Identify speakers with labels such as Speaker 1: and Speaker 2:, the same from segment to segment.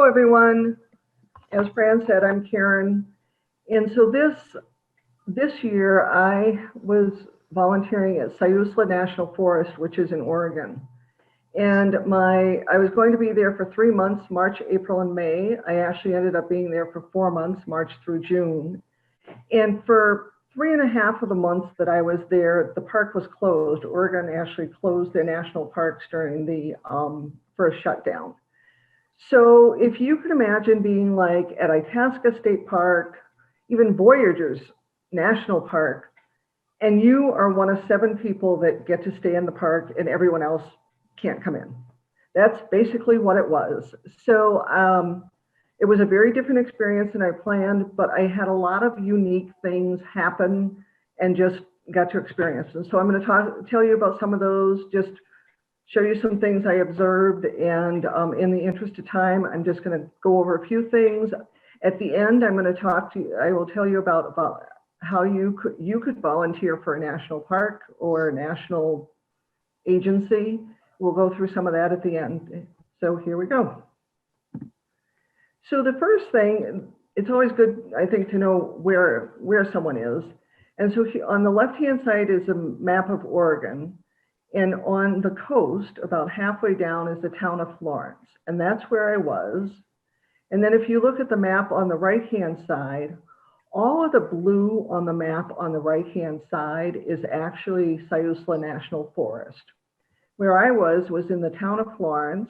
Speaker 1: Hello, everyone. As Fran said, I'm Karen. And so this year I was volunteering at Siuslow National Forest, which is in Oregon. And I was going to be there for 3 months, March, April, and May. I actually ended up being there for 4 months, March through June. And for 3.5 of the months that I was there, the park was closed. Oregon actually closed their national parks during the first shutdown. So if you could imagine being like at Itasca State Park, even Voyageurs National Park, and you are one of 7 people that get to stay in the park and everyone else can't come in. That's basically what it was. So it was a very different experience than I planned, but I had a lot of unique things happen and just got to experience. And so I'm going to tell you about some of those, just show you some things I observed, and in the interest of time, I'm just going to go over a few things. At the end, I'm going to talk to you, I will tell you about how you could volunteer for a national park or a national agency. We'll go through some of that at the end. So here we go. So the first thing, it's always good, I think, to know where someone is. And so on the left-hand side is a map of Oregon. And on the coast, about halfway down, is the town of Florence. And that's where I was. And then if you look at the map on the right-hand side, all of the blue on the map on the right-hand side is actually Siuslow National Forest. Where I was in the town of Florence.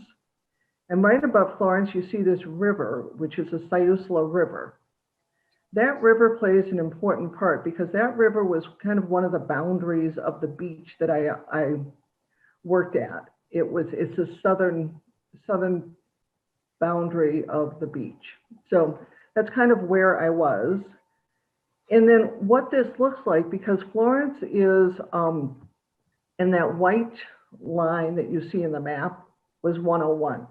Speaker 1: And right above Florence, you see this river, which is the Siuslow River. That river plays an important part because that river was kind of one of the boundaries of the beach that I worked at. It's a southern boundary of the beach. So that's kind of where I was. And then what this looks like, because Florence is in that white line that you see in the map, was 101.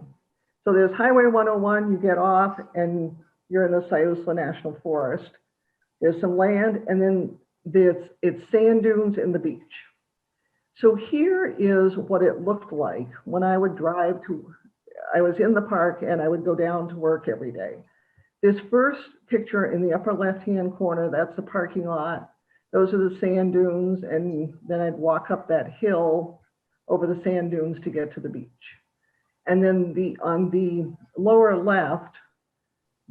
Speaker 1: So there's Highway 101, you get off and you're in the Siuslow National Forest. There's some land, and then it's sand dunes and the beach. So here is what it looked like when I would drive I was in the park and I would go down to work every day. This first picture in the upper left-hand corner, that's the parking lot. Those are the sand dunes, and then I'd walk up that hill over the sand dunes to get to the beach. And then on the lower left,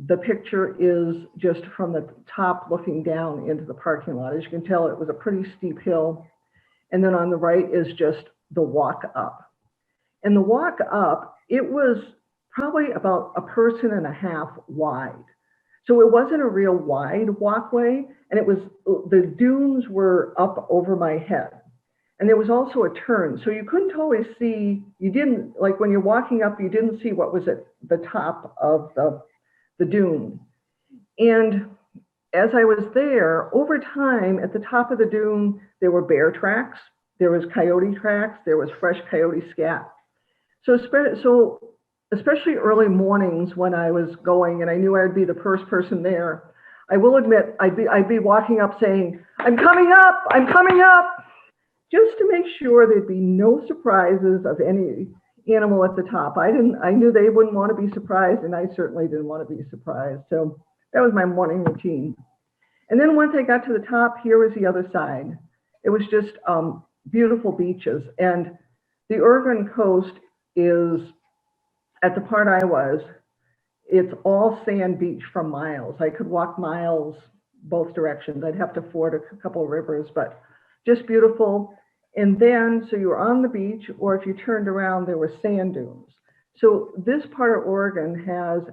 Speaker 1: the picture is just from the top looking down into the parking lot. As you can tell, it was a pretty steep hill. And then on the right is just the walk up. And the walk up, it was probably about 1.5 persons wide. So it wasn't a real wide walkway, and the dunes were up over my head. And there was also a turn, so you couldn't always see, like when you're walking up, you didn't see what was at the top of the dune. And as I was there, over time, at the top of the dune, there were bear tracks, there was coyote tracks, there was fresh coyote scat. So especially early mornings when I was going and I knew I'd be the first person there, I will admit I'd be walking up saying, I'm coming up, just to make sure there'd be no surprises of any animal at the top. I knew they wouldn't want to be surprised, and I certainly didn't want to be surprised. So that was my morning routine. And then once I got to the top, here was the other side. It was just beautiful beaches. And the Oregon coast is, at the part I was, it's all sand beach for miles. I could walk miles both directions. I'd have to ford a couple of rivers, but just beautiful. And then, so you were on the beach, or if you turned around, there were sand dunes. So this part of Oregon has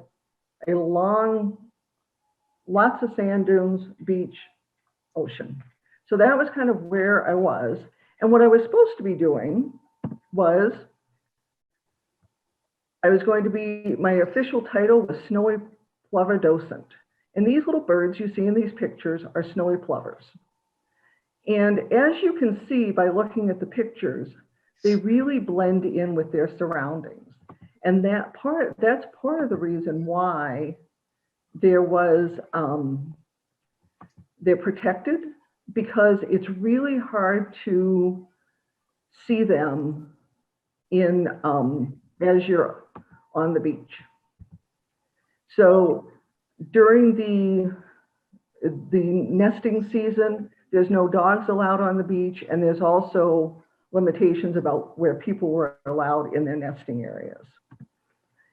Speaker 1: lots of sand dunes, beach, ocean. So that was kind of where I was. And what I was supposed to be doing was, my official title was Snowy Plover Docent. And these little birds you see in these pictures are snowy plovers. And as you can see by looking at the pictures, they really blend in with their surroundings. And that's part of the reason why they're protected, because it's really hard to see them as you're on the beach. So during the nesting season, there's no dogs allowed on the beach, and there's also limitations about where people were allowed in their nesting areas.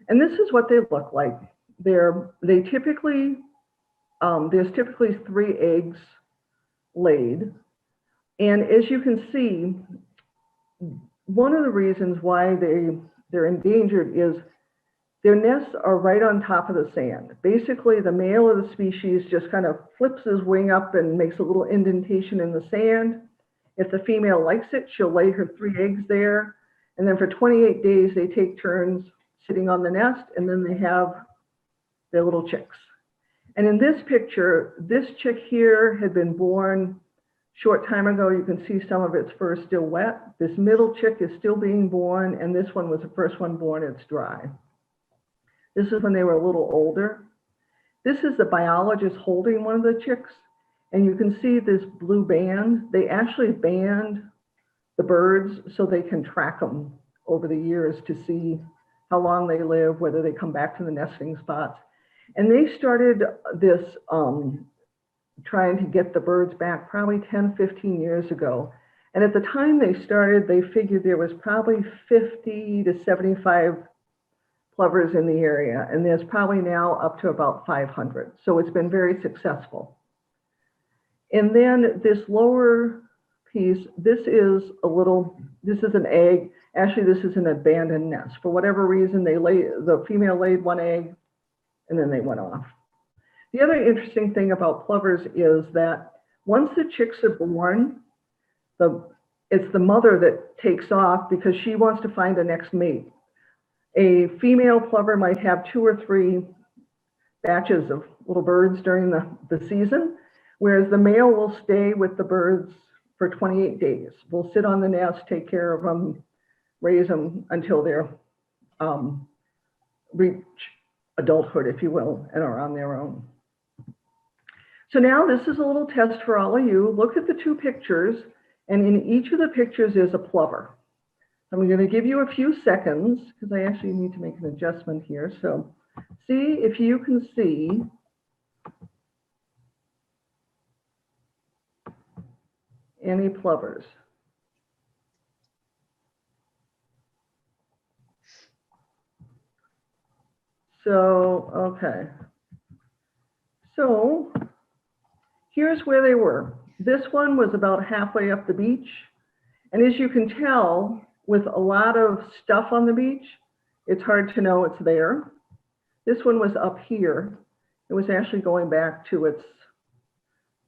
Speaker 1: And this is what they look like. They typically, there's typically 3 eggs laid. And as you can see, one of the reasons why they're endangered is their nests are right on top of the sand. Basically, the male of the species just kind of flips his wing up and makes a little indentation in the sand. If the female likes it, she'll lay her 3 eggs there. And then for 28 days, they take turns sitting on the nest, and then they have their little chicks. And in this picture, this chick here had been born short time ago. You can see some of its fur still wet. This middle chick is still being born, and this one was the first one born. It's dry. This is when they were a little older. This is the biologist holding one of the chicks, and you can see this blue band. They actually band the birds so they can track them over the years to see how long they live, whether they come back to the nesting spots. And they started this trying to get the birds back probably 10, 15 years ago. And at the time they started, they figured there was probably 50 to 75 plovers in the area, and there's probably now up to about 500. So it's been very successful. And then this lower piece, this is an egg. Actually, this is an abandoned nest. For whatever reason, the female laid 1 egg, and then they went off. The other interesting thing about plovers is that once the chicks are born, it's the mother that takes off because she wants to find a next mate. A female plover might have 2 or 3 batches of little birds during the season, whereas the male will stay with the birds for 28 days. Will sit on the nest, take care of them, raise them until they're reach adulthood, if you will, and are on their own. So now this is a little test for all of you. Look at the 2 pictures, and in each of the pictures is a plover. I'm going to give you a few seconds because I actually need to make an adjustment here. So see if you can see any plovers. So, okay. So here's where they were. This one was about halfway up the beach. And as you can tell, with a lot of stuff on the beach, it's hard to know it's there. This one was up here. It was actually going back to its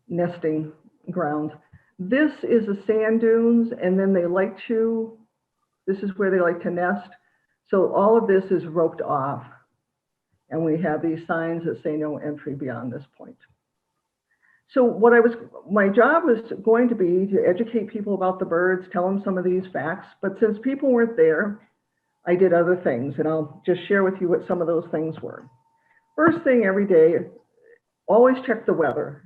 Speaker 1: nesting ground. This is the sand dunes, and then this is where they like to nest. So all of this is roped off, and we have these signs that say no entry beyond this point. So my job was going to be to educate people about the birds, tell them some of these facts, but since people weren't there, I did other things, and I'll just share with you what some of those things were. First thing every day, always check the weather.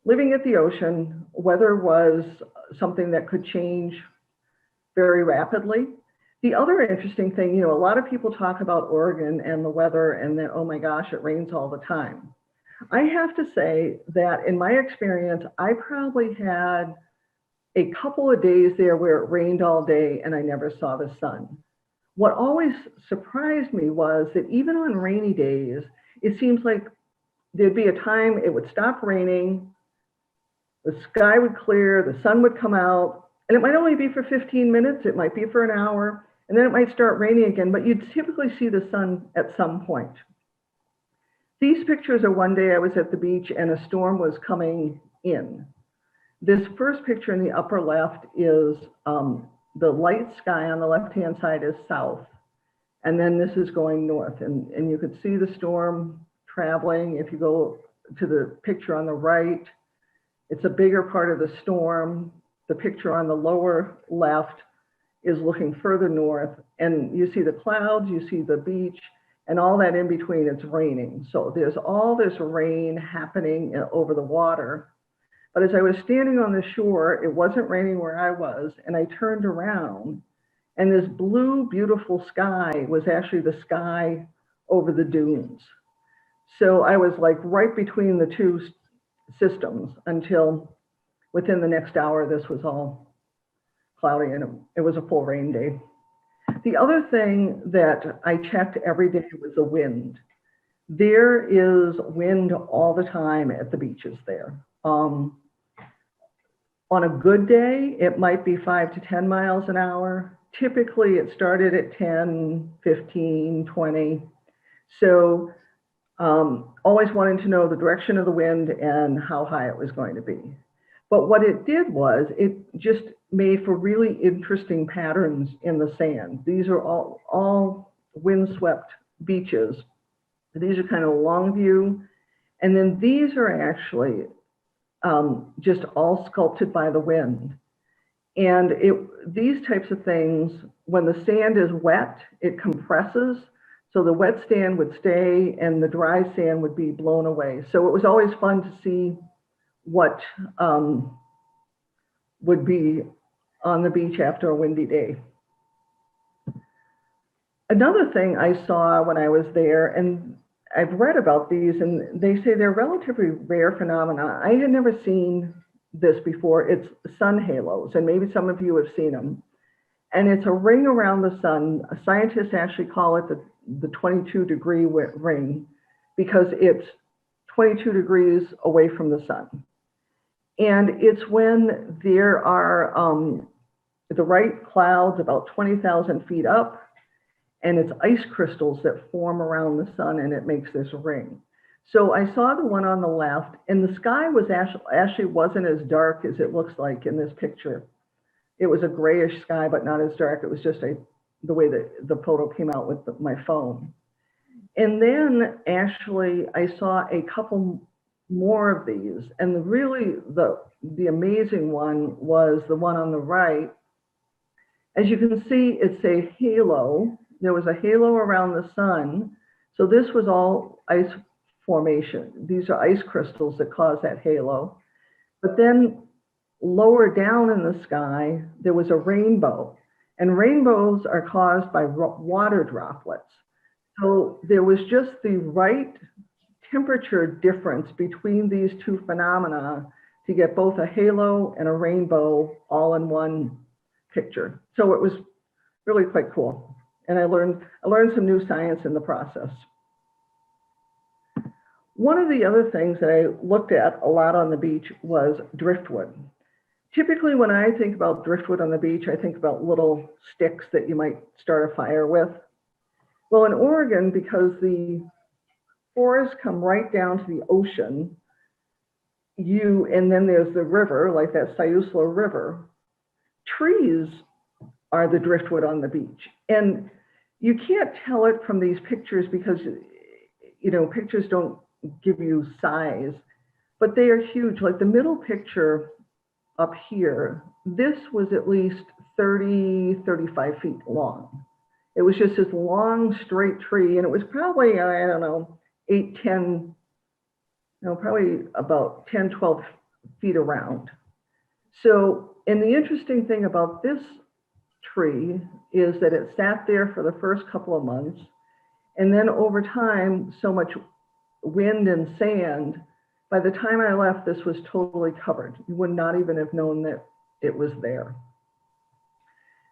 Speaker 1: Living at the ocean, weather was something that could change very rapidly. The other interesting thing, a lot of people talk about Oregon and the weather and that, oh my gosh, it rains all the time. I have to say that in my experience, I probably had a couple of days there where it rained all day and I never saw the sun. What always surprised me was that even on rainy days, it seems like there'd be a time it would stop raining, the sky would clear, the sun would come out, and it might only be for 15 minutes, it might be for an hour, and then it might start raining again, but you'd typically see the sun at some point. These pictures are one day I was at the beach and a storm was coming in. This first picture in the upper left is the light sky on the left-hand side is south, and then this is going north, and you could see the storm traveling. If you go to the picture on the right, it's a bigger part of the storm. The picture on the lower left is looking further north, and you see the clouds, you see the beach, and all that in between, it's raining. So there's all this rain happening over the water. But as I was standing on the shore, it wasn't raining where I was, and I turned around, And this blue, beautiful sky was actually the sky over the dunes. So I was like right between the two systems until within the next hour, this was all cloudy and it was a full rain day. The other thing that I checked every day was the wind. There is wind all the time at the beaches there. On a good day, it might be 5 to 10 miles an hour. Typically, it started at 10, 15, 20. So always wanting to know the direction of the wind and how high it was going to be. But what it did was it just made for really interesting patterns in the sand. These are all windswept beaches. These are kind of long view. And then these are actually just all sculpted by the wind. And these types of things, when the sand is wet, it compresses. So the wet sand would stay and the dry sand would be blown away. So it was always fun to see what would be on the beach after a windy day. Another thing I saw when I was there, and I've read about these, and they say they're relatively rare phenomena. I had never seen this before. It's sun halos, and maybe some of you have seen them. And it's a ring around the sun. Scientists actually call it the 22-degree ring because it's 22 degrees away from the sun. And it's when there are the right clouds about 20,000 feet up, and it's ice crystals that form around the sun, and it makes this ring. So I saw the one on the left, and the sky was actually wasn't as dark as it looks like in this picture. It was a grayish sky, but not as dark. It was just the way that the photo came out with my phone. And then actually I saw a couple more of these, and the amazing one was the one on the right. As you can see, it's a halo. There was a halo around the sun. So this was all ice formation. These are ice crystals that cause that halo. But then lower down in the sky, there was a rainbow. And rainbows are caused by water droplets. So there was just the right temperature difference between these two phenomena to get both a halo and a rainbow all in one picture. So it was really quite cool. And I learned some new science in the process. One of the other things that I looked at a lot on the beach was driftwood. Typically, when I think about driftwood on the beach, I think about little sticks that you might start a fire with. Well, in Oregon, because the forests come right down to the ocean, and then there's the river, like that Siuslow River, trees are the driftwood on the beach. And you can't tell it from these pictures because, pictures don't give you size, but they are huge. Like the middle picture up here, this was at least 30, 35 feet long. It was just this long, straight tree, and it was probably, I don't know, 8, 10, probably about 10, 12 feet around. So, and the interesting thing about this tree is that it sat there for the first couple of months, and then over time, so much wind and sand, by the time I left, this was totally covered. You would not even have known that it was there.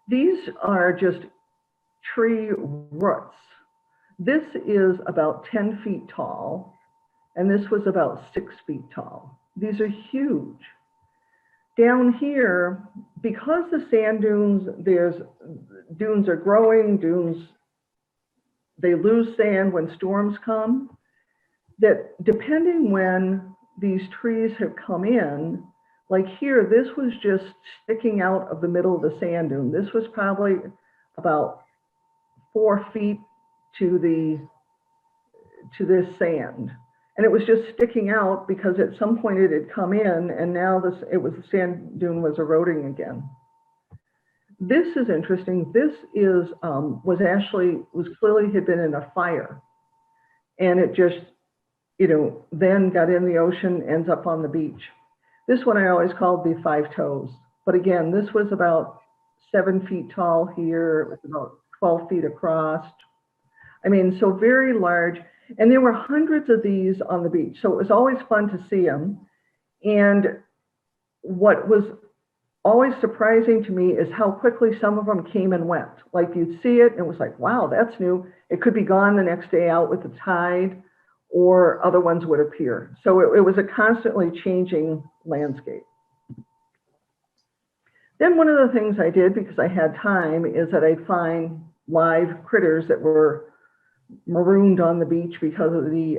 Speaker 1: These are just tree roots. This is about 10 feet tall, and this was about 6 feet tall. These are huge. Down here, because the sand dunes, dunes are growing, they lose sand when storms come, that depending when these trees have come in, like here, this was just sticking out of the middle of the sand dune. This was probably about 4 feet to this sand. And it was just sticking out because at some point it had come in, and now the sand dune was eroding again. This is interesting. This was clearly had been in a fire, and it just, then got in the ocean, ends up on the beach. This one I always called the 5 toes. But again, this was about 7 feet tall here. It was about 12 feet across. I mean, so very large. And there were hundreds of these on the beach. So it was always fun to see them. And what was always surprising to me is how quickly some of them came and went. Like you'd see it and it was like, wow, that's new. It could be gone the next day out with the tide, or other ones would appear. So it was a constantly changing landscape. Then one of the things I did, because I had time, is that I'd find live critters that were marooned on the beach because of the,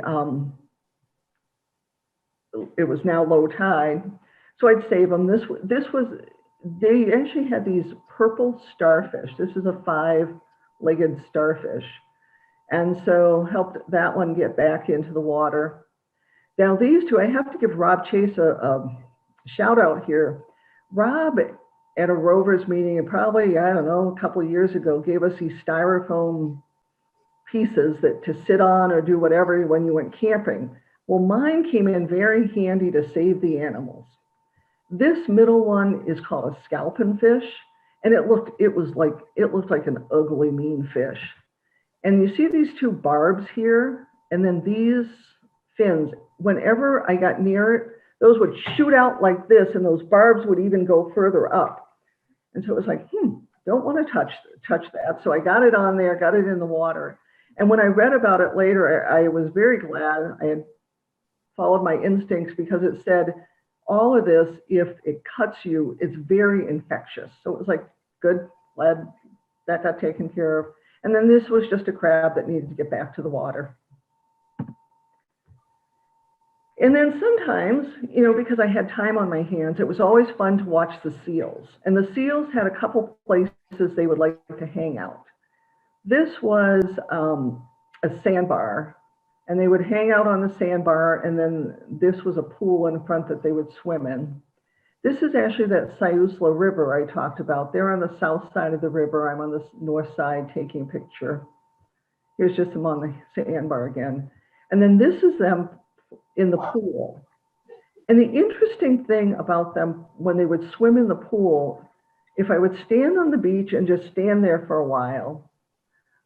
Speaker 1: it was now low tide. So I'd save them. They actually had these purple starfish. This is a 5-legged starfish. And so helped that one get back into the water. Now these two, I have to give Rob Chase a shout out here. Rob at a Rovers meeting, and probably, I don't know, a couple of years ago, gave us these styrofoam pieces that to sit on or do whatever when you went camping. Well, mine came in very handy to save the animals. This middle one is called a Scalpin Fish, and it looked like an ugly, mean fish. And you see these two barbs here, and then these fins. Whenever I got near it, those would shoot out like this, and those barbs would even go further up. And so it was like, don't want to touch that. So I got it on there, got it in the water. And when I read about it later, I was very glad I had followed my instincts, because it said all of this, if it cuts you, it's very infectious. So it was like, good, glad that got taken care of. And then this was just a crab that needed to get back to the water. And then sometimes, because I had time on my hands, it was always fun to watch the seals. And the seals had a couple places they would like to hang out. This was a sandbar, and they would hang out on the sandbar, and then this was a pool in front that they would swim in. This is actually that Siuslow River I talked about. They're on the south side of the river. I'm on the north side taking a picture. Here's just them on the sandbar again. And then this is them in the pool. And the interesting thing about them, when they would swim in the pool, if I would stand on the beach and just stand there for a while,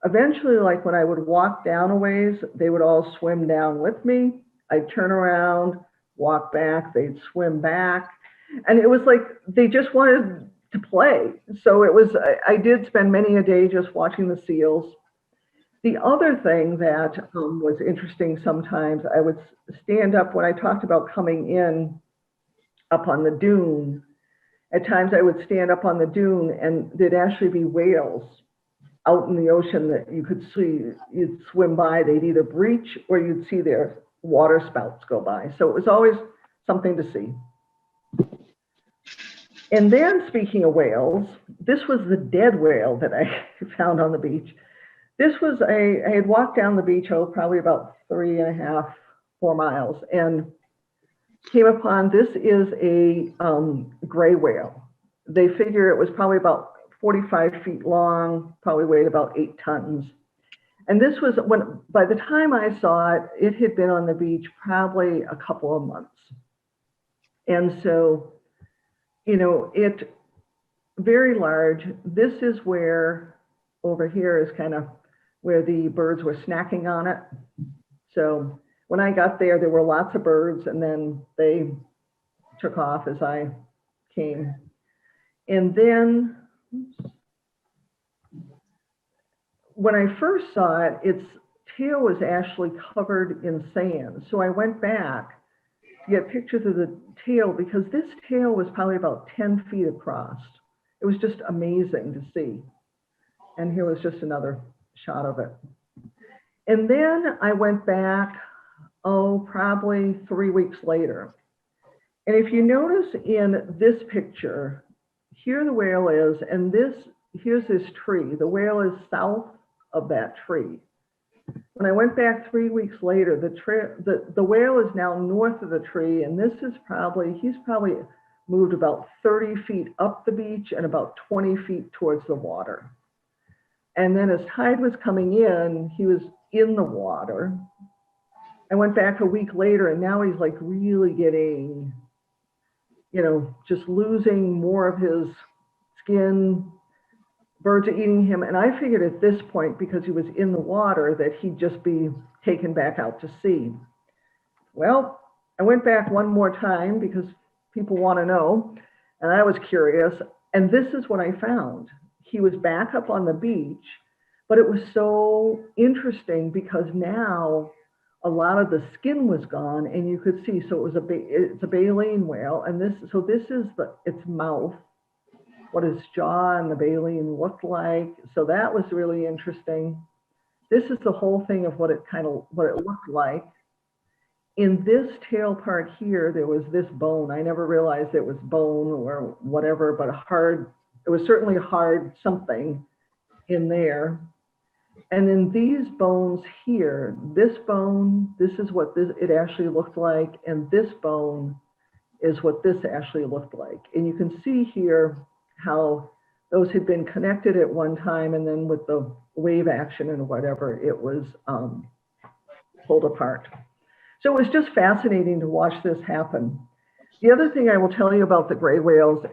Speaker 1: eventually, like when I would walk down a ways, they would all swim down with me. I'd turn around, walk back, they'd swim back. And it was like they just wanted to play. So it was, I did spend many a day just watching the seals. The other thing that was interesting sometimes, I would stand up when I talked about coming in up on the dune. At times I would stand up on the dune and there'd actually be whales out in the ocean that you could see. You'd swim by, they'd either breach or you'd see their water spouts go by. So it was always something to see. And then, speaking of whales, this was the dead whale that I found on the beach. This was I had walked down the beach, probably about 3.5, 4 miles, and came upon, this is a gray whale. They figure it was probably about 45 feet long, probably weighed about 8 tons. And this was by the time I saw it, it had been on the beach probably a couple of months. And so, it very large. This is where, over here is kind of where the birds were snacking on it. So when I got there, there were lots of birds, and then they took off as I came. And then when I first saw it, its tail was actually covered in sand. So I went back to get pictures of the tail, because this tail was probably about 10 feet across. It was just amazing to see. And here was just another shot of it. And then I went back, probably 3 weeks later. And if you notice in this picture, here the whale is, and here's this tree. The whale is south of that tree. When I went back 3 weeks later, the whale is now north of the tree, and he's probably moved about 30 feet up the beach and about 20 feet towards the water. And then as tide was coming in, he was in the water. I went back a week later, and now he's like really getting, just losing more of his skin. birds are eating him. And I figured at this point, because he was in the water, that he'd just be taken back out to sea. Well, I went back one more time because people want to know, and I was curious. And this is what I found. He was back up on the beach, but it was so interesting because now a lot of the skin was gone, and you could see. So it's a baleen whale, and this is its mouth, what its jaw and the baleen looked like. So that was really interesting. This is the whole thing of what it looked like. In this tail part here, there was this bone. I never realized it was bone or whatever, but it was certainly hard something in there. And in these bones here, this bone, this is what it actually looked like, and this bone is what this actually looked like. And you can see here how those had been connected at one time, and then with the wave action and whatever, it was pulled apart. So it was just fascinating to watch this happen. The other thing I will tell you about the gray whales,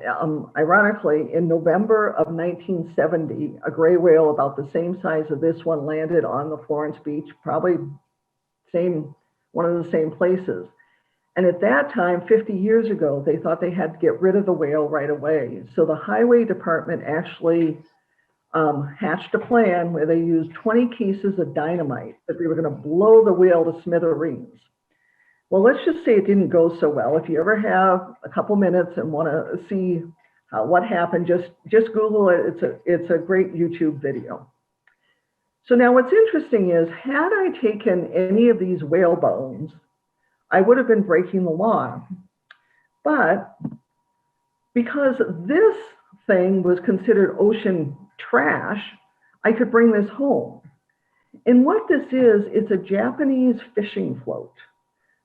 Speaker 1: ironically, in November of 1970, a gray whale about the same size as this one landed on the Florence beach, probably one of the same places. And at that time, 50 years ago, they thought they had to get rid of the whale right away. So the highway department actually hatched a plan where they used 20 cases of dynamite that they were going to blow the whale to smithereens. Well, let's just say it didn't go so well. If you ever have a couple minutes and want to see what happened, just Google it. It's a great YouTube video. So now what's interesting is, had I taken any of these whale bones, I would have been breaking the law. But because this thing was considered ocean trash, I could bring this home. And what this is, it's a Japanese fishing float.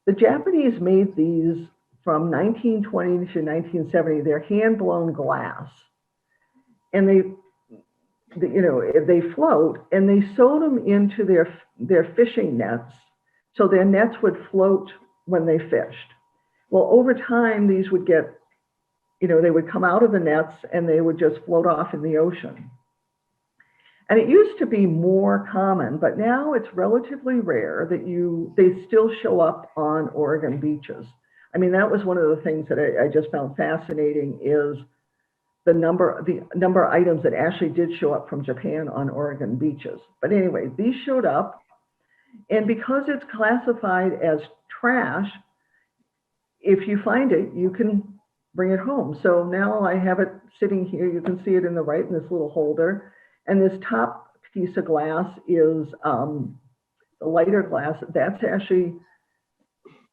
Speaker 1: The Japanese made these from 1920 to 1970. They're hand-blown glass. And they float, and they sewed them into their fishing nets, so their nets would float when they fished. Well, over time, these would get, they would come out of the nets and they would just float off in the ocean. And it used to be more common, but now it's relatively rare that they still show up on Oregon beaches. I mean, that was one of the things that I just found fascinating, is the number of items that actually did show up from Japan on Oregon beaches. But anyway, these showed up, and because it's classified as trash, if you find it, you can bring it home. So now I have it sitting here. You can see it in the right in this little holder. And this top piece of glass is the lighter glass. That's actually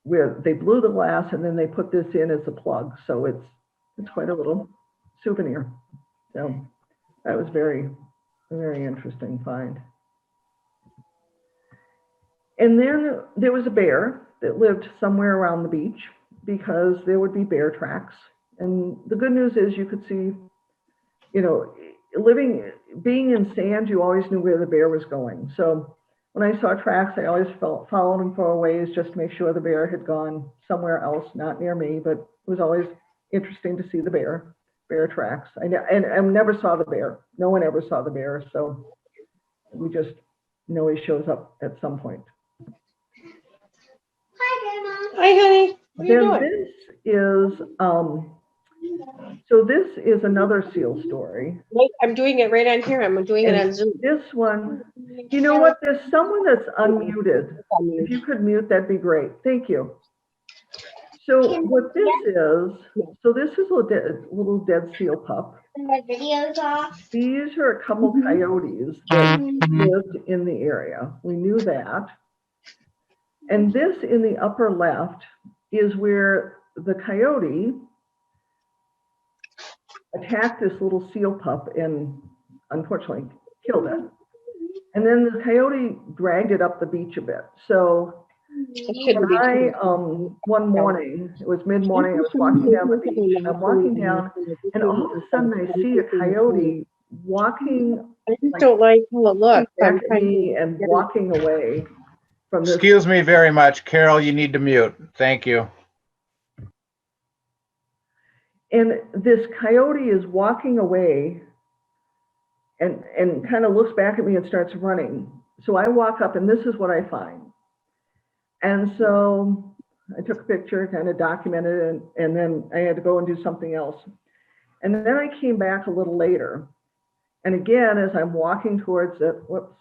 Speaker 1: where they blew the glass, and then they put this in as a plug. So it's quite a little souvenir. So that was very, very interesting find. And then there was a bear that lived somewhere around the beach, because there would be bear tracks. And the good news is you could see, being in sand, you always knew where the bear was going. So when I saw tracks, I always followed them for a ways just to make sure the bear had gone somewhere else, not near me. But it was always interesting to see the bear tracks. I never saw the bear. No one ever saw the bear. So we just know he shows up at some point.
Speaker 2: Hi, Grandma. Hi, honey. What are you doing?
Speaker 1: This is another seal story.
Speaker 2: Wait, I'm doing it right on here. I'm doing it on Zoom.
Speaker 1: This one, you know what? There's someone that's unmuted. If you could mute, that'd be great. Thank you. So what this is a little dead seal pup.
Speaker 2: My video's off.
Speaker 1: These are a couple coyotes that lived in the area. We knew that. And this in the upper left is where the coyote attacked this little seal pup and unfortunately killed it. And then the coyote dragged it up the beach a bit. So one morning, it was mid-morning, I was walking down the beach, and I'm walking down, and all of a sudden I see a coyote walking.
Speaker 2: I just don't like how it looks.
Speaker 1: Back at me and walking away from this.
Speaker 3: Excuse me very much, Carol, you need to mute. Thank you.
Speaker 1: And this coyote is walking away and kind of looks back at me and starts running. So I walk up and this is what I find. And so I took a picture, kind of documented it, and then I had to go and do something else. And then I came back a little later. And again, as I'm walking towards it, whoops,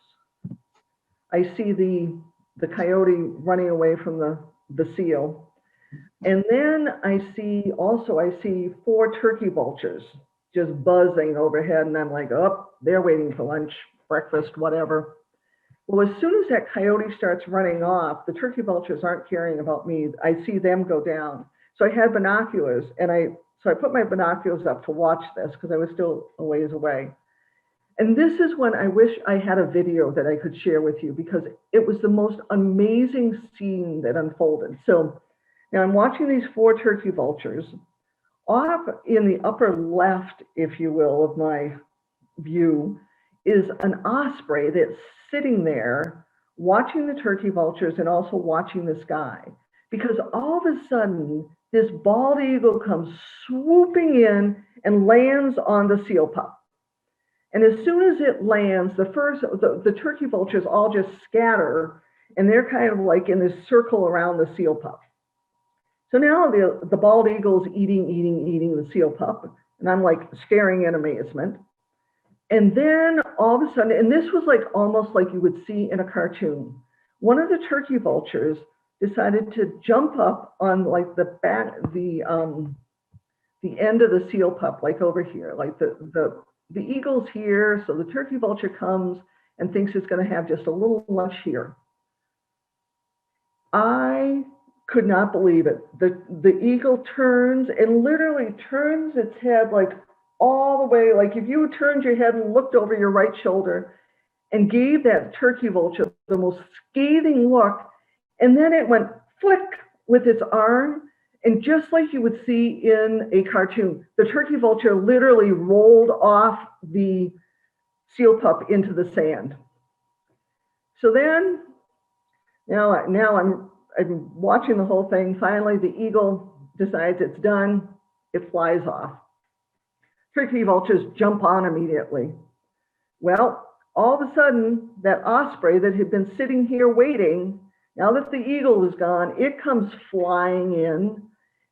Speaker 1: I see the coyote running away from the seal. And then I see 4 turkey vultures just buzzing overhead. And I'm like, oh, they're waiting for lunch, breakfast, whatever. Well, as soon as that coyote starts running off, the turkey vultures aren't caring about me. I see them go down. So I had binoculars, and I put my binoculars up to watch this because I was still a ways away. And this is when I wish I had a video that I could share with you, because it was the most amazing scene that unfolded. So now I'm watching these 4 turkey vultures. Off in the upper left, if you will, of my view is an osprey that's sitting there watching the turkey vultures and also watching the sky. Because all of a sudden, this bald eagle comes swooping in and lands on the seal pup. And as soon as it lands, the turkey vultures all just scatter, and they're kind of like in this circle around the seal pup. So now the bald eagle's eating the seal pup, and I'm like staring in amazement. And then all of a sudden, and this was like almost like you would see in a cartoon, one of the turkey vultures decided to jump up on like the end of the seal pup, like over here, like the eagle's here. So the turkey vulture comes and thinks it's going to have just a little lunch here. I could not believe it. The eagle turns and literally turns its head like all the way, like if you turned your head and looked over your right shoulder and gave that turkey vulture the most scathing look, and then it went flick with its arm, and just like you would see in a cartoon, the turkey vulture literally rolled off the seal pup into the sand. So then, now I'm watching the whole thing. Finally, the eagle decides it's done. It flies off. Turkey vultures jump on immediately. Well, all of a sudden, that osprey that had been sitting here waiting, now that the eagle was gone, it comes flying in.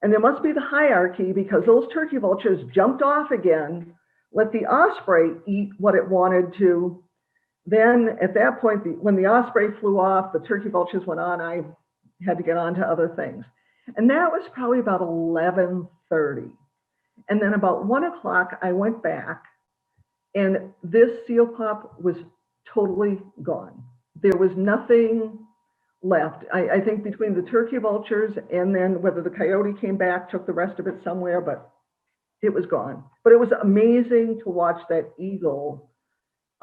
Speaker 1: And there must be the hierarchy, because those turkey vultures jumped off again, let the osprey eat what it wanted to. Then at that point, when the osprey flew off, the turkey vultures went on. I had to get on to other things. And that was probably about 11:30. And then about 1 o'clock, I went back, and this seal pup was totally gone. There was nothing left. I think between the turkey vultures and then whether the coyote came back, took the rest of it somewhere, but it was gone. But it was amazing to watch that eagle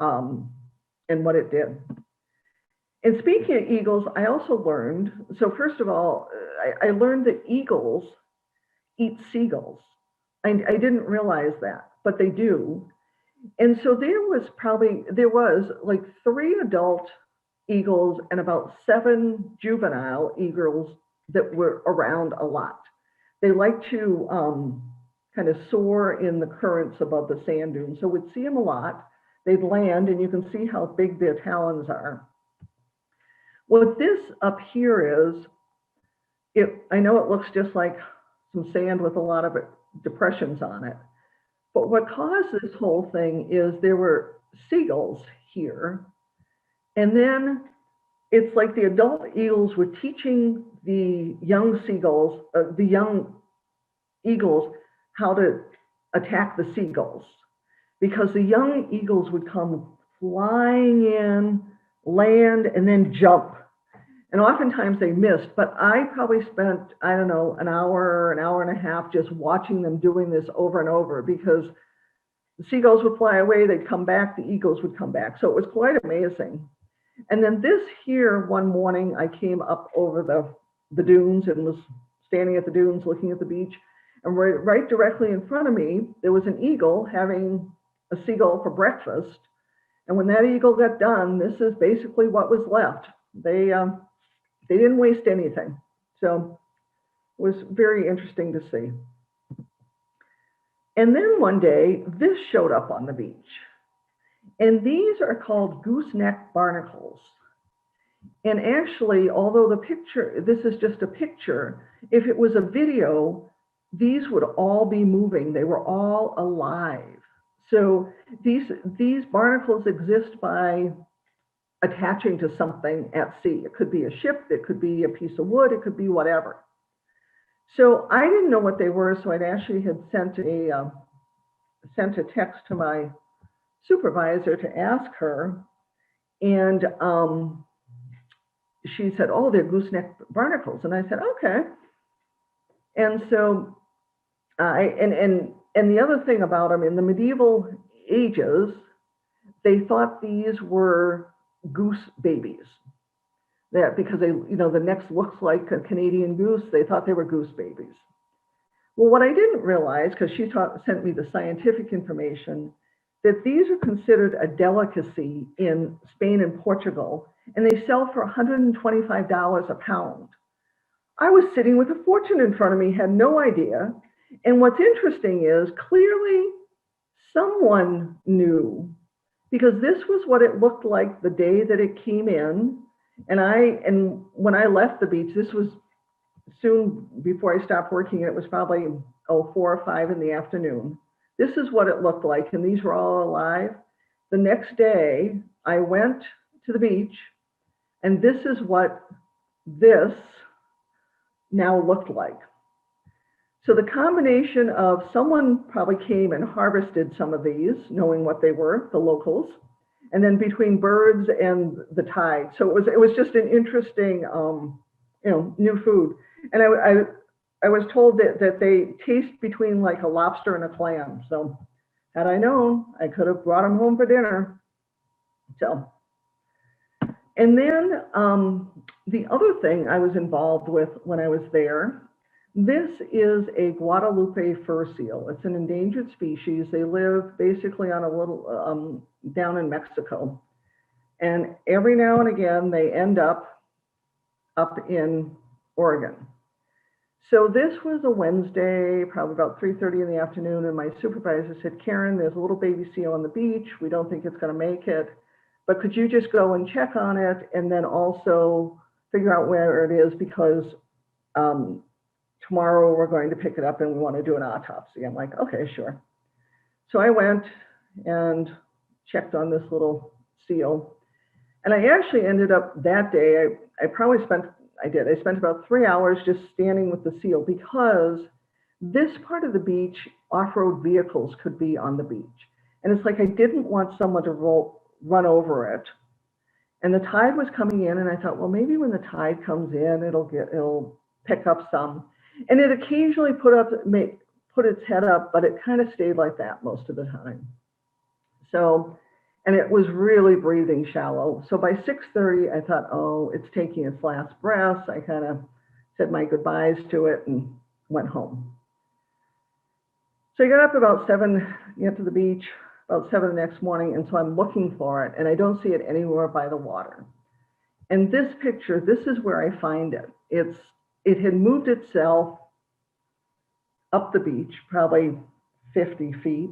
Speaker 1: and what it did. And speaking of eagles, I also learned, so first of all, I learned that eagles eat seagulls. I didn't realize that, but they do. And so there was like 3 adult eagles and about 7 juvenile eagles that were around a lot. They like to kind of soar in the currents above the sand dunes. So we'd see them a lot. They'd land, and you can see how big their talons are. What this up here is, I know it looks just like some sand with a lot of depressions on it, but what caused this whole thing is there were seagulls here, and then it's like the adult eagles were teaching the young seagulls, the young eagles, how to attack the seagulls, because the young eagles would come flying in, land, and then jump. And oftentimes they missed, but I probably spent, I don't know, an hour and a half just watching them doing this over and over, because the seagulls would fly away, they'd come back, the eagles would come back. So it was quite amazing. And then this here, one morning, I came up over the dunes and was standing at the dunes looking at the beach. And right directly in front of me, there was an eagle having a seagull for breakfast. And when that eagle got done, this is basically what was left. They didn't waste anything. So it was very interesting to see. And then one day, this showed up on the beach. And these are called gooseneck barnacles. And actually, although the picture, this is just a picture, if it was a video, these would all be moving. They were all alive. So these barnacles exist by attaching to something at sea. It could be a ship, it could be a piece of wood, it could be whatever. So I didn't know what they were, so I'd actually had sent a text to my supervisor to ask her, and she said, "Oh, they're gooseneck barnacles," and I said, "Okay." And so and the other thing about them, in the medieval ages, they thought these were goose babies. That because they, the necks looks like a Canadian goose, they thought they were goose babies. Well, what I didn't realize, because she sent me the scientific information, that these are considered a delicacy in Spain and Portugal, and they sell for $125 a pound. I was sitting with a fortune in front of me, had no idea. And what's interesting is clearly someone knew, because this was what it looked like the day that it came in. And when I left the beach, this was soon before I stopped working, it was probably 4 or 5 in the afternoon. This is what it looked like, and these were all alive. The next day, I went to the beach, and this is what this now looked like. So the combination of someone probably came and harvested some of these, knowing what they were, the locals, and then between birds and the tide. So it was just an interesting, new food. And I was told that they taste between like a lobster and a clam. So had I known, I could have brought them home for dinner. So, and then the other thing I was involved with when I was there, this is a Guadalupe Fur Seal. It's an endangered species. They live basically on a little, down in Mexico. And every now and again, they end up in Oregon. So this was a Wednesday, probably about 3:30 in the afternoon, and my supervisor said, "Karen, there's a little baby seal on the beach. We don't think it's going to make it, but could you just go and check on it and then also figure out where it is, because tomorrow we're going to pick it up and we want to do an autopsy." I'm like, "Okay, sure." So I went and checked on this little seal, and I actually ended up that day, I spent about 3 hours just standing with the seal, because this part of the beach, off-road vehicles could be on the beach. And it's like I didn't want someone to run over it. And the tide was coming in, and I thought, well, maybe when the tide comes in, it'll pick up some. And it occasionally put its head up, but it kind of stayed like that most of the time. So, and it was really breathing shallow. So by 6:30, I thought, oh, it's taking its last breaths. I kind of said my goodbyes to it and went home. So I got up about 7, get to the beach, about 7 the next morning, and so I'm looking for it, and I don't see it anywhere by the water. And this picture, this is where I find it. It had moved itself up the beach, probably 50 feet,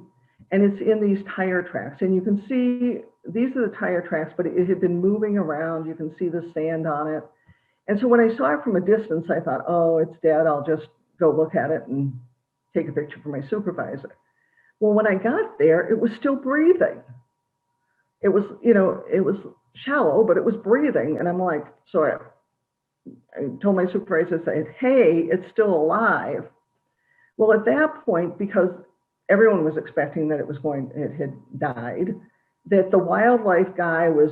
Speaker 1: and it's in these tire tracks. And you can see, these are the tire tracks, but it had been moving around. You can see the sand on it. And so when I saw it from a distance, I thought, oh, it's dead. I'll just go look at it and take a picture for my supervisor. Well, when I got there, it was still breathing. It was, it was shallow, but it was breathing. And I'm like, so I told my supervisor, I said, hey, it's still alive. Well, at that point, because everyone was expecting that it had died, that the wildlife guy was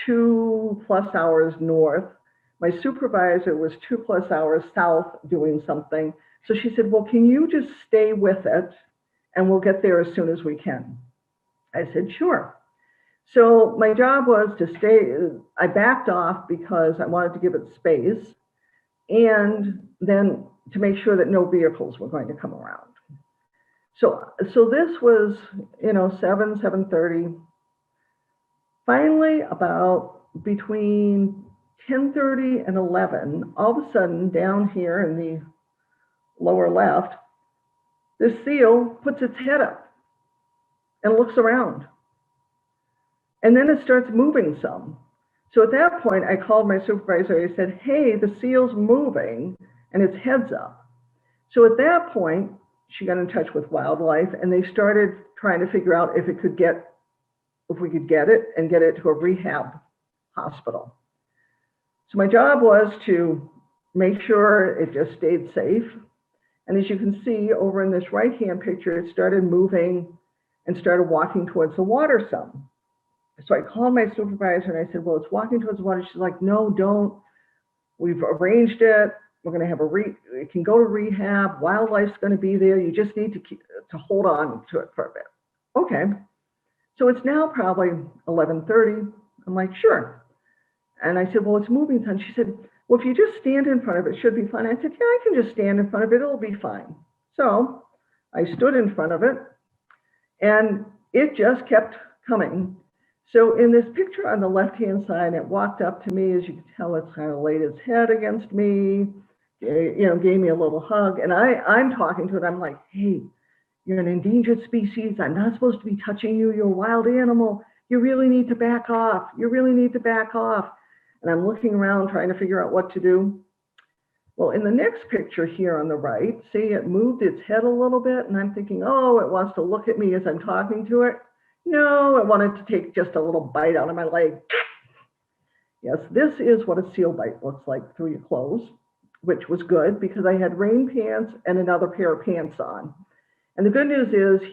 Speaker 1: 2+ hours north. My supervisor was 2+ hours south doing something. So she said, well, can you just stay with it and we'll get there as soon as we can? I said, sure. So my job was to stay. I backed off because I wanted to give it space, and then to make sure that no vehicles were going to come around. So this was, 7:30. Finally, about between 10:30 and 11, all of a sudden down here in the lower left, this seal puts its head up and looks around. And then it starts moving some. So at that point, I called my supervisor. I said, hey, the seal's moving and its head's up. So at that point, she got in touch with wildlife and they started trying to figure out if we could get it and get it to a rehab hospital. So my job was to make sure it just stayed safe. And as you can see over in this right-hand picture, it started moving and started walking towards the water some. So I called my supervisor and I said, well, it's walking towards the water. She's like, no, don't. We've arranged it. We're going to have it can go to rehab. Wildlife's going to be there. You just need to hold on to it for a bit. Okay. So it's now probably 11:30. I'm like, sure. And I said, well, it's moving son. She said, well, if you just stand in front of it, it should be fine. I said, yeah, I can just stand in front of it. It'll be fine. So I stood in front of it and it just kept coming. So in this picture on the left-hand side, it walked up to me. As you can tell, it's kind of laid its head against me, gave me a little hug. And I'm talking to it. I'm like, hey, you're an endangered species. I'm not supposed to be touching you. You're a wild animal. You really need to back off. You really need to back off. And I'm looking around trying to figure out what to do. Well, in the next picture here on the right, see, it moved its head a little bit. And I'm thinking, oh, it wants to look at me as I'm talking to it. No, it wanted to take just a little bite out of my leg. Yes, this is what a seal bite looks like through your clothes, which was good because I had rain pants and another pair of pants on. And the good news is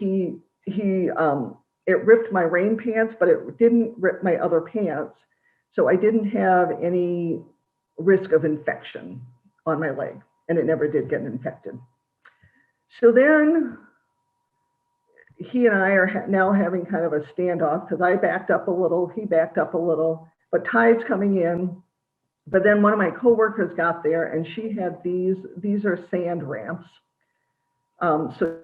Speaker 1: it ripped my rain pants, but it didn't rip my other pants. So I didn't have any risk of infection on my leg, and it never did get infected. So then he and I are now having kind of a standoff because I backed up a little, he backed up a little, but tide's coming in. But then one of my coworkers got there and she had these are sand ramps. So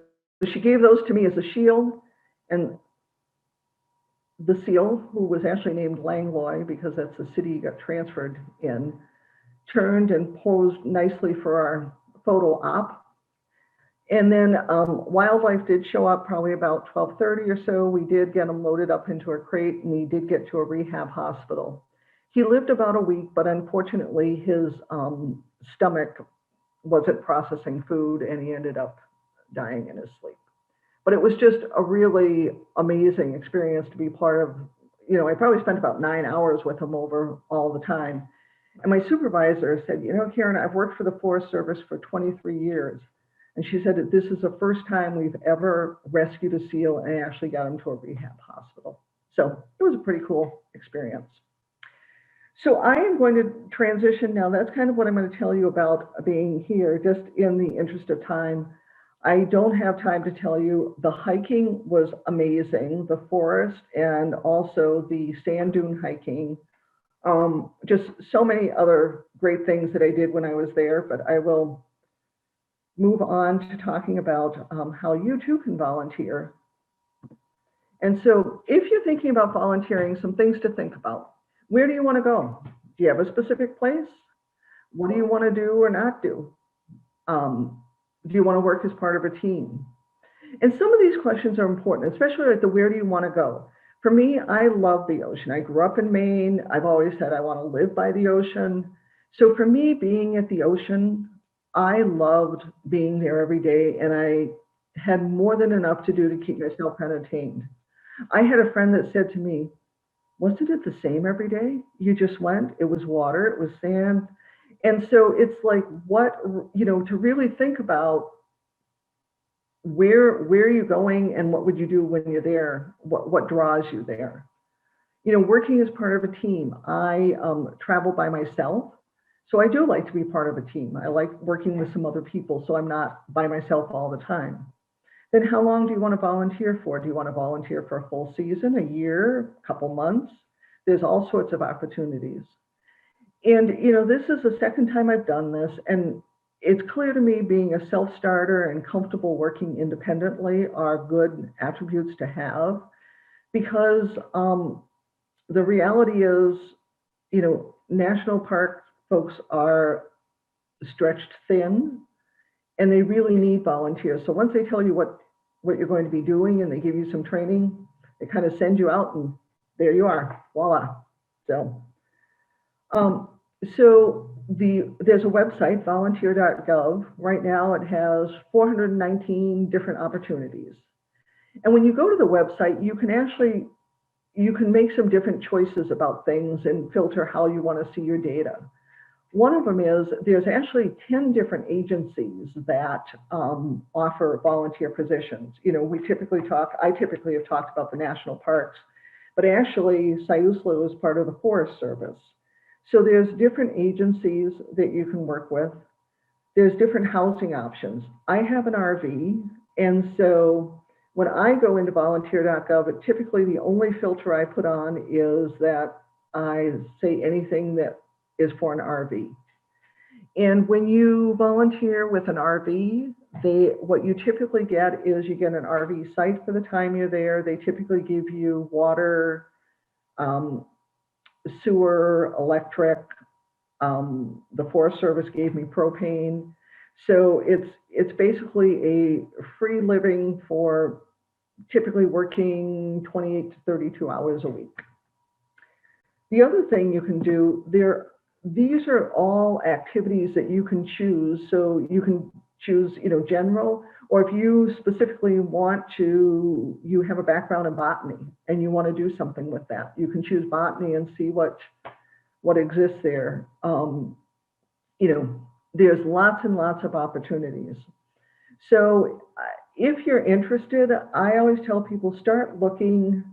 Speaker 1: she gave those to me as a shield, and the seal, who was actually named Langlois because that's the city he got transferred in, turned and posed nicely for our photo op. And then wildlife did show up probably about 12:30 or so. We did get him loaded up into a crate and he did get to a rehab hospital. He lived about a week, but unfortunately his stomach wasn't processing food and he ended up dying in his sleep. But it was just a really amazing experience to be part of. I probably spent about 9 hours with him over all the time. And my supervisor said, Karen, I've worked for the Forest Service for 23 years. And she said that this is the first time we've ever rescued a seal and actually got him to a rehab hospital. So it was a pretty cool experience. So I am going to transition now. That's kind of what I'm going to tell you about being here, just in the interest of time. I don't have time to tell you. The hiking was amazing, the forest and also the sand dune hiking. Just so many other great things that I did when I was there, but I will move on to talking about how you too can volunteer. And so if you're thinking about volunteering, some things to think about. Where do you want to go? Do you have a specific place? What do you want to do or not do? Do you want to work as part of a team? And some of these questions are important, especially like the where do you want to go? For me, I love the ocean. I grew up in Maine. I've always said I want to live by the ocean. So for me, being at the ocean, I loved being there every day, and I had more than enough to do to keep myself entertained. I had a friend that said to me, wasn't it the same every day? You just went, it was water, it was sand. And so it's like, to really think about where are you going and what would you do when you're there? What draws you there? Working as part of a team. I travel by myself. So I do like to be part of a team. I like working with some other people, so I'm not by myself all the time. Then how long do you want to volunteer for? Do you want to volunteer for a full season, a year, a couple months? There's all sorts of opportunities. And, this is the second time I've done this, and it's clear to me being a self-starter and comfortable working independently are good attributes to have, because the reality is, national park folks are stretched thin and they really need volunteers. So once they tell you what you're going to be doing and they give you some training, they kind of send you out and there you are, voila. So, there's a website, volunteer.gov. Right now it has 419 different opportunities. And when you go to the website, you can make some different choices about things and filter how you want to see your data. One of them is there's actually 10 different agencies that offer volunteer positions. You know, I typically have talked about the national parks, but actually Siuslow is part of the Forest Service. So there's different agencies that you can work with. There's different housing options. I have an RV, and so when I go into volunteer.gov, typically the only filter I put on is that I say anything that is for an RV. And when you volunteer with an RV, what you typically get is you get an RV site for the time you're there. They typically give you water, sewer, electric. The Forest Service gave me propane. So it's basically a free living for typically working 28 to 32 hours a week. The other thing you can do, these are all activities that you can choose. So you can choose, you know, general, or if you specifically you have a background in botany and you want to do something with that, you can choose botany and see what exists there. You know, there's lots and lots of opportunities. So if you're interested, I always tell people start looking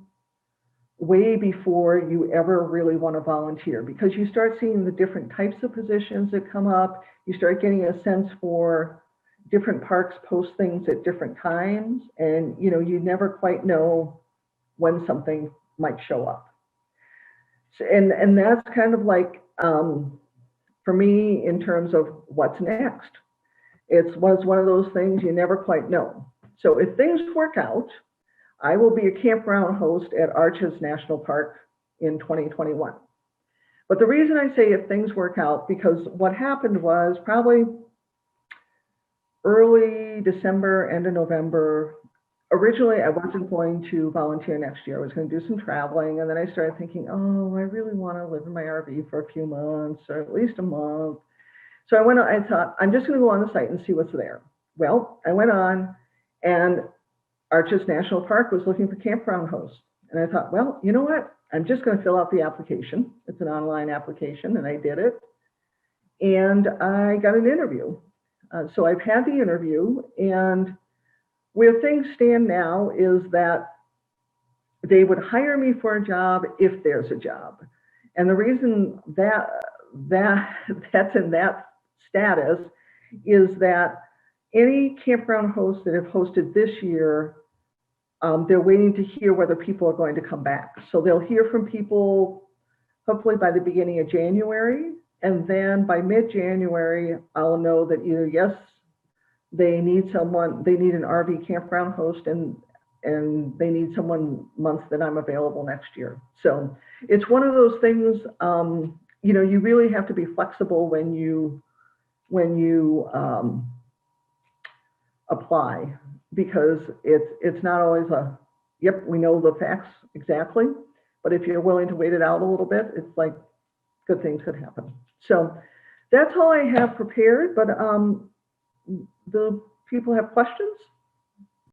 Speaker 1: way before you ever really want to volunteer, because you start seeing the different types of positions that come up. You start getting a sense for different parks post things at different times, and you know, you never quite know when something might show up. So, and that's kind of like for me in terms of what's next. It was one of those things you never quite know. So if things work out, I will be a campground host at Arches National Park in 2021. But the reason I say if things work out, because what happened was probably early December, end of November. Originally, I wasn't going to volunteer next year. I was going to do some traveling. And then I started thinking, oh, I really want to live in my RV for a few months or at least a month. So I thought, I'm just going to go on the site and see what's there. Well, I went on, and Arches National Park was looking for campground hosts. And I thought, well, you know what? I'm just going to fill out the application. It's an online application, and I did it. And I got an interview. So I've had the interview, and where things stand now is that they would hire me for a job if there's a job. And the reason that's in that status is that any campground hosts that have hosted this year, they're waiting to hear whether people are going to come back. So they'll hear from people hopefully by the beginning of January, and then by mid-January, I'll know that either yes, they need an RV campground host, and they need someone months that I'm available next year. So it's one of those things, you know, you really have to be flexible when you apply, because it's not always yep, we know the facts exactly, but if you're willing to wait it out a little bit, it's like good things could happen. So that's all I have prepared, but the people have questions?